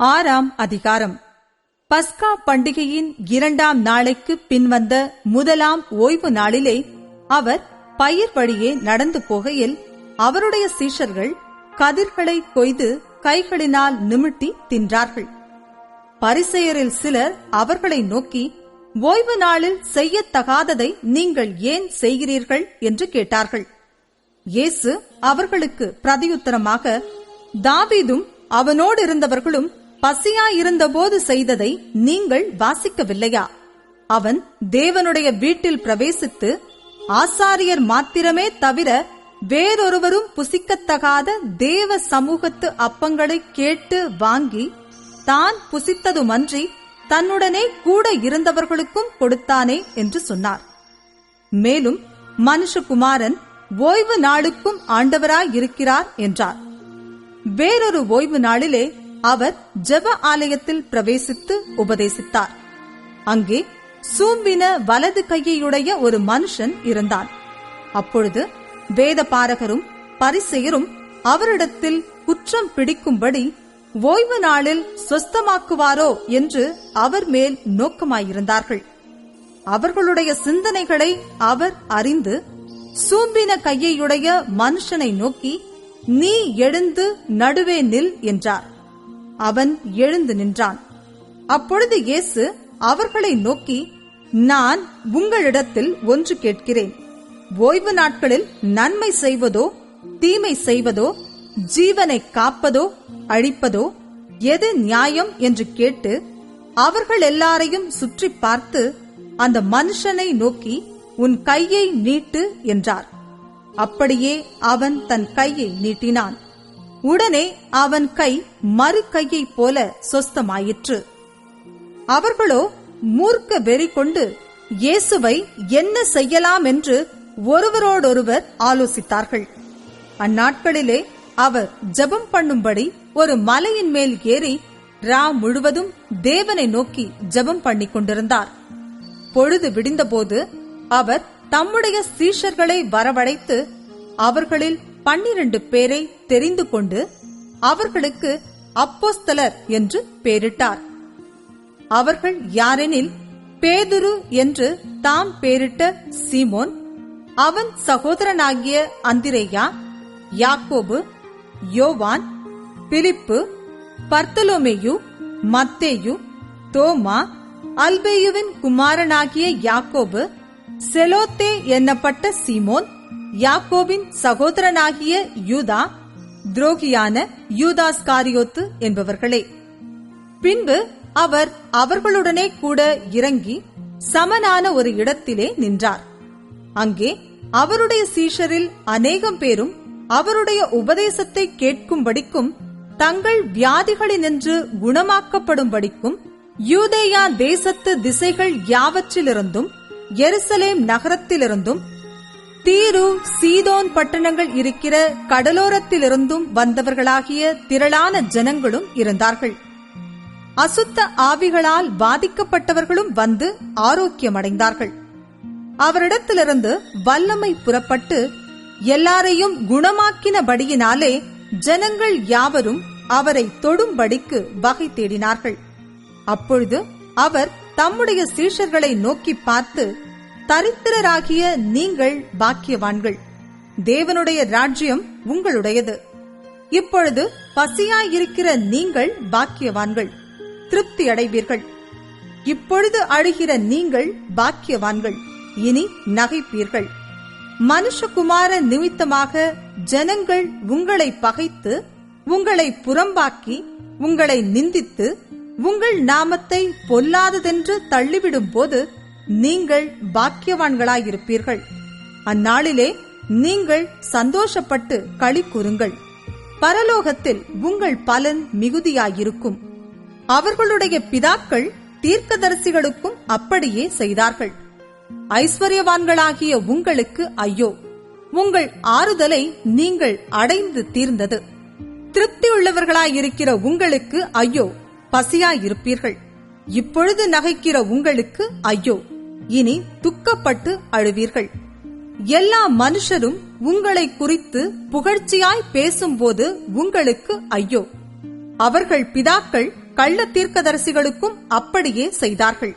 ஆறாம் அதிகாரம். பஸ்கா பண்டிகையின் 2ஆம் நாளைக்கு பின்வந்த முதலாம் ஓய்வு நாளிலே அவர் பயிர் வழியே நடந்து போகையில் அவருடைய சீஷர்கள் கதிர்களை கொய்து கைகளினால் நிமிட்டி தின்றார்கள். பரிசேயரில் சிலர் அவர்களை நோக்கி, ஓய்வு நாளில் செய்யத்தகாததை நீங்கள் ஏன் செய்கிறீர்கள் என்று கேட்டார்கள். இயேசு அவர்களுக்கு பிரதியுத்தரமாக, தாவீதும் அவனோடு இருந்தவர்களும் பசியாயிருந்தபோது செய்ததை நீங்கள் வாசிக்கவில்லையா? அவன் தேவனுடைய வீட்டில் பிரவேசித்து ஆசாரியர் மாத்திரமே தவிர வேறொருவரும் புசிக்கத்தகாத தேவ சமூகத்து அப்பங்களை கேட்டு வாங்கி தான் புசித்ததுமன்றி தன்னுடனே கூட இருந்தவர்களுக்கும் கொடுத்தானே என்று சொன்னார். மேலும் மனுஷகுமாரன் ஓய்வு நாளுக்கும் ஆண்டவராயிருக்கிறார் என்றார். வேறொரு ஓய்வு நாளிலே அவர் ஜெப ஆலயத்தில் பிரவேசித்து உபதேசித்தார். அங்கே சூம்பின வலது கையையுடைய ஒரு மனுஷன் இருந்தான். அப்பொழுது வேதபாரகரும் பரிசேயரும் அவரிடத்தில் குற்றம் பிடிக்கும்படி ஓய்வு நாளில் சொஸ்தமாக்குவாரோ என்று அவர் மேல் நோக்கமாயிருந்தார்கள். அவர்களுடைய சிந்தனைகளை அவர் அறிந்து சூம்பின கையையுடைய மனுஷனை நோக்கி, நீ எழுந்து நடுவே நில் என்றார். அவன் எழுந்து நின்றான். அப்பொழுது இயேசு அவர்களை நோக்கி, நான் உங்களிடத்தில் ஒன்று கேட்கிறேன். ஓய்வு நாட்களில் நன்மை செய்வதோ தீமை செய்வதோ ஜீவனை காப்பதோ அழிப்பதோ எது நியாயம் என்று கேட்டு அவர்கள் எல்லாரையும் சுற்றி பார்த்து அந்த மனுஷனை நோக்கி, உன் கையை நீட்டு என்றார். அப்படியே அவன் தன் கையை நீட்டினான். உடனே அவன் கை மறு கையைப் போல சொஸ்தமாயிற்று. அவர்களோ மூர்க்க வெறி கொண்டு இயேசுவை என்ன செய்யலாம் என்று ஒருவரோடொருவர் ஆலோசித்தார்கள். அந்நாட்களிலே அவர் ஜெபம் பண்ணும்படி ஒரு மலையின் மேல் ஏறி ரா முழுவதும் தேவனை நோக்கி ஜெபம் பண்ணிக் கொண்டிருந்தார். பொழுது விடிந்தபோது அவர் தம்முடைய சீஷர்களை வரவழைத்து அவர்களில் 12 பேரை தெரிந்து கொண்டு அவர்களுக்கு அப்போஸ்தலர் என்று பெயரிட்டார். அவர்கள் யாரெனில், பேதுரு என்று தாம் பெயரிட்ட சீமோன், அவன் சகோதரனாகிய அந்திரேயா, யாக்கோபு, யோவான், பிலிப்பு, பர்த்தலோமேயு, மத்தேயு, தோமா, அல்பேயுவின் குமாரனாகிய யாக்கோபு, செலோத்தே என்னப்பட்ட சீமோன், யாக்கோபின் சகோதரனாகிய யூதா, துரோகியான யூதாஸ்காரியோத்து என்பவர்களே. பின்பு அவர் அவர்களுடனே கூட இறங்கி சமனான ஒரு இடத்திலே நின்றார். அங்கே அவருடைய சீஷரில் அநேகம் பேரும் அவருடைய உபதேசத்தை கேட்கும்படிக்கும் தங்கள் வியாதிகளினின்று குணமாக்கப்படும்படிக்கும் யூதேயா தேசத்து திசைகள் யாவற்றிலிருந்தும் எருசலேம் நகரத்திலிருந்தும் தீரு சீதோன் பட்டணங்கள் இருக்கிற கடலோரத்திலிருந்தும் வந்தவர்களாகிய திரளான ஜனங்களும் இருந்தார்கள். அசுத்த ஆவிகளால் பாதிக்கப்பட்டவர்களும் வந்து ஆரோக்கியமடைந்தார்கள். அவரிடத்திலிருந்து வல்லமை புறப்பட்டு எல்லாரையும் குணமாக்கினபடியினாலே ஜனங்கள் யாவரும் அவரை தொடும்படிக்கு வகை தேடினார்கள். அப்பொழுது அவர் தம்முடைய சீஷர்களை நோக்கி பார்த்து, தரித்திரராகிய நீங்கள் பாக்கியவான்கள், தேவனுடைய ராஜ்யம் உங்களுடையது. இப்பொழுது பசியாயிருக்கிற நீங்கள் பாக்கியவான்கள், திருப்தி அடைவீர்கள். இப்பொழுது அழுகிற நீங்கள் பாக்கியவான்கள், இனி நகைப்பீர்கள். மனுஷகுமார நிமித்தமாக ஜனங்கள் உங்களை பகைத்து உங்களை புறம்பாக்கி உங்களை நிந்தித்து உங்கள் நாமத்தை பொல்லாததென்று தள்ளிவிடும் போது நீங்கள் பாக்கியவான்களாயிருப்பீர்கள். அந்நாளிலே நீங்கள் சந்தோஷப்பட்டு களி கூறுங்கள். பரலோகத்தில் உங்கள் பலன் மிகுதியாயிருக்கும். அவர்களுடைய பிதாக்கள் தீர்க்கதரிசிகளுக்கும் அப்படியே செய்தார்கள். ஐஸ்வர்யவான்களாகிய உங்களுக்கு ஐயோ, உங்கள் ஆறுதலை நீங்கள் அடைந்து தீர்ந்தது. திருப்தியுள்ளவர்களாயிருக்கிற உங்களுக்கு ஐயோ, பசியாயிருப்பீர்கள். இப்பொழுது நகைக்கிற உங்களுக்கு ஐயோ, இனி துக்கப்பட்டு அழுவீர்கள். எல்லா மனுஷரும் உங்களை குறித்து புகழ்ச்சியாய் பேசும்போது உங்களுக்கு ஐயோ, அவர்கள் பிதாக்கள் கள்ள தீர்க்கதரிசிகளுக்கும் அப்படியே செய்தார்கள்.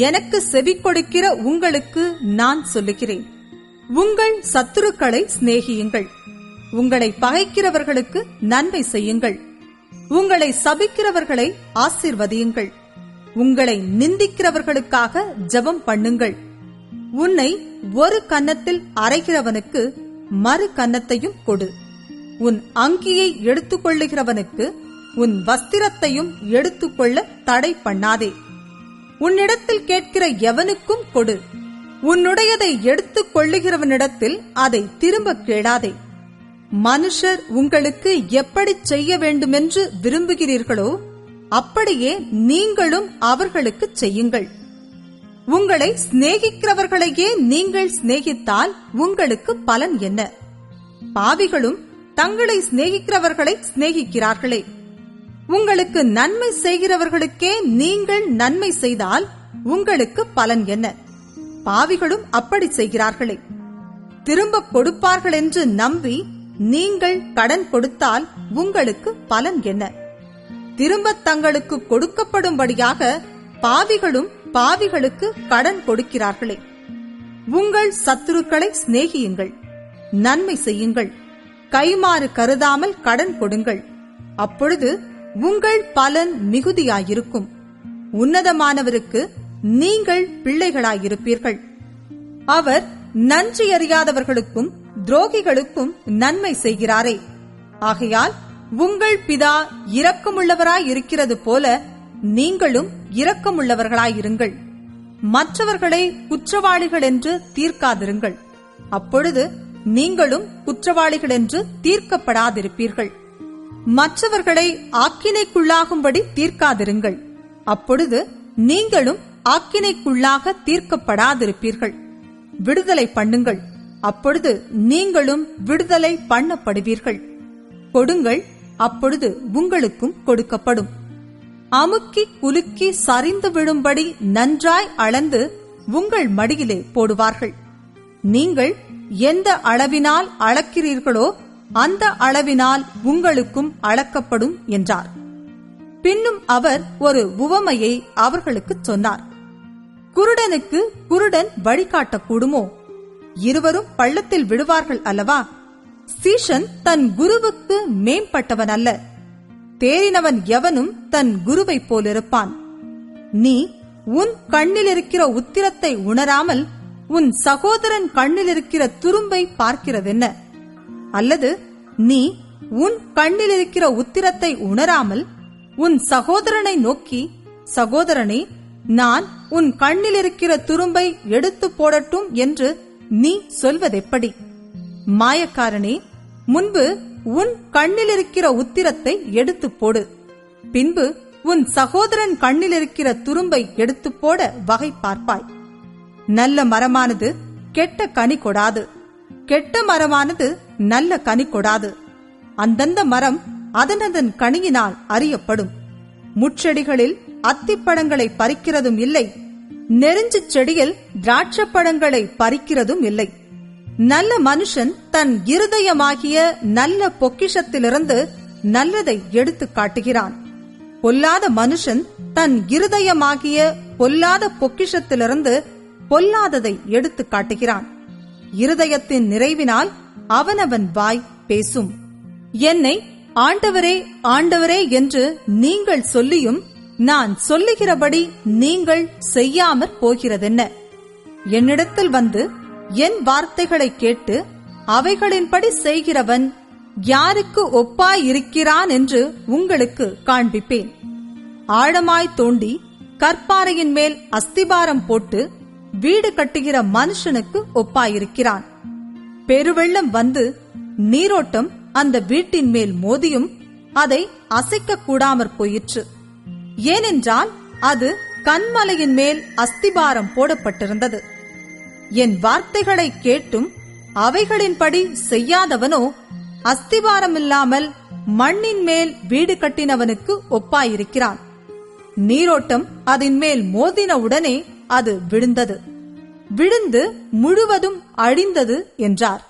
எனக்கு செவி கொடுக்கிற உங்களுக்கு நான் சொல்லுகிறேன், உங்கள் சத்துருக்களை சிநேகியுங்கள், உங்களை பகைக்கிறவர்களுக்கு நன்மை செய்யுங்கள், உங்களை சபிக்கிறவர்களை ஆசீர்வதியுங்கள், உங்களை நிந்திக்கிறவர்களுக்காக ஜெபம் பண்ணுங்கள். உன்னை ஒரு கன்னத்தில் அறைகிறவனுக்கு மறு கன்னத்தையும் கொடு. உன் அங்கியை எடுத்துக்கொள்ளுகிறவனுக்கு உன் வஸ்திரத்தையும் எடுத்துக்கொள்ள தடை பண்ணாதே. உன்னிடத்தில் கேட்கிற எவனுக்கும் கொடு. உன்னுடையதை எடுத்துக் கொள்ளுகிறவனிடத்தில் அதை திரும்ப கேளாதே. மனுஷர் உங்களுக்கு எப்படி செய்ய வேண்டுமென்று விரும்புகிறீர்களோ அப்படியே நீங்களும் அவர்களுக்கு செய்யுங்கள். உங்களை சிநேகிக்கிறவர்களையே நீங்கள் சிநேகித்தால் உங்களுக்கு பலன் என்ன? பாவிகளும் தங்களை சிநேகிக்கிறவர்களை சிநேகிக்கிறார்களே. உங்களுக்கு நன்மை செய்கிறவர்களுக்கே நீங்கள் நன்மை செய்தால் உங்களுக்கு பலன் என்ன? பாவிகளும் அப்படி செய்கிறார்களே. திரும்ப கொடுப்பார்கள் என்று நம்பி நீங்கள் கடன் கொடுத்தால் உங்களுக்கு பலன் என்ன? திரும்ப தங்களுக்கு கொடுக்கப்படும்படியாக பாவிகளும் பாவிகளுக்கு கடன் கொடுக்கிறார்களே. உங்கள் சத்துருக்களை சிநேகியுங்கள், நன்மை செய்யுங்கள், கைமாறு கருதாமல் கடன் கொடுங்கள். அப்பொழுது உங்கள் பலன் மிகுதியாயிருக்கும். உன்னதமானவருக்கு நீங்கள் பிள்ளைகளாயிருப்பீர்கள். அவர் நன்றி அறியாதவர்களுக்கும் துரோகிகளுக்கும் நன்மை செய்கிறாரே. ஆகையால் உங்கள் பிதா இரக்கமுள்ளவராயிருக்கிறது போல நீங்களும் இரக்கமுள்ளவர்களாயிருங்கள். மற்றவர்களை குற்றவாளிகள் என்று தீர்க்காதிருங்கள். அப்பொழுது நீங்களும் குற்றவாளிகள் என்று தீர்க்கப்படாதிருப்பீர்கள். மற்றவர்களை ஆக்கினைக்குள்ளாகும்படி தீர்க்காதிருங்கள். அப்பொழுது நீங்களும் ஆக்கினைக்குள்ளாக தீர்க்கப்படாதிருப்பீர்கள். விடுதலை பண்ணுங்கள். அப்பொழுது நீங்களும் விடுதலை பண்ணப்படுவீர்கள். கொடுங்கள், அப்பொழுது உங்களுக்கும் கொடுக்கப்படும். அமுக்கி குலுக்கி சரிந்து விழும்படி நன்றாய் அளந்து உங்கள் மடியிலே போடுவார்கள். நீங்கள் எந்த அளவினால் அளக்கிறீர்களோ அந்த அளவினால் உங்களுக்கும் அளக்கப்படும் என்றார். பின்னும் அவர் ஒரு உவமையை அவர்களுக்கு சொன்னார். குருடனுக்கு குருடன் வழிகாட்டக்கூடுமோ? இருவரும் பள்ளத்தில் விழுவார்கள் அல்லவா? சீஷன் தன் குருவுக்கு மேம்பட்டவன் அல்ல. தேறினவன் எவனும் தன் குருவை போலிருப்பான். நீ உன் கண்ணில் இருக்கிற உத்திரத்தை உணராமல் உன் சகோதரன் கண்ணில் இருக்கிற துரும்பை பார்க்கிறதென்ன? அல்லது நீ உன் கண்ணில் இருக்கிற உத்திரத்தை உணராமல் உன் சகோதரனை நோக்கி, சகோதரனே, நான் உன் கண்ணில் இருக்கிற துரும்பை எடுத்து போடட்டும் என்று நீ சொல்வதெப்படி? மாயக்காரனே, முன்பு உன் கண்ணில் இருக்கிற உத்திரத்தை எடுத்து போடு, பின்பு உன் சகோதரன் கண்ணில் இருக்கிற துரும்பை எடுத்து போட வகை பார்ப்பாய். நல்ல மரமானது கெட்ட கனி கொடாது, கெட்ட மரமானது நல்ல கனி கொடாது. அந்தந்த மரம் அதனதன் கனியினால் அறியப்படும். முட்செடிகளில் அத்திப்பழங்களை பறிக்கிறதும் இல்லை, நெருஞ்சி செடியில் திராட்சப்பழங்களை பறிக்கிறதும் இல்லை. நல்ல மனுஷன் தன் இருதயமாகிய நல்ல பொக்கிஷத்திலிருந்து நல்லதை எடுத்து காட்டுகிறான். பொல்லாத மனுஷன் தன் இருதயமாகிய பொல்லாத பொக்கிஷத்திலிருந்து பொல்லாததை எடுத்து காட்டுகிறான். இருதயத்தின் நிறைவினால் அவனவன் வாய் பேசும். என்னை ஆண்டவரே ஆண்டவரே என்று நீங்கள் சொல்லியும் நான் சொல்லுகிறபடி நீங்கள் செய்யாமற் போகிறதென்ன? என்னிடத்தில் வந்து என் வார்த்தைகளை கேட்டு அவைகளின்படி செய்கிறவன் யாருக்கு ஒப்பாயிருக்கிறான் என்று உங்களுக்கு காண்பிப்பேன். ஆழமாய் தோண்டி கற்பாறையின் மேல் அஸ்திபாரம் போட்டு வீடு கட்டுகிற மனுஷனுக்கு ஒப்பாயிருக்கிறான். பெருவெள்ளம் வந்து நீரோட்டம் அந்த வீட்டின் மேல் மோதியும் அதை அசைக்க கூடாமற் போயிற்று. ஏனென்றால் அது கன்மலையின் மேல் அஸ்திபாரம் போடப்பட்டிருந்தது. என் வார்த்தைகளை கேட்டும் அவைகளின்படி செய்யாதவனோ அஸ்திபாரமில்லாமல் மண்ணின் மேல் வீடு கட்டினவனுக்கு ஒப்பாயிருக்கிறான். நீரோட்டம் அதன் மேல் மோதினவுடனே அது விழுந்தது, விழுந்து முழுவதும் அழிந்தது என்றார்.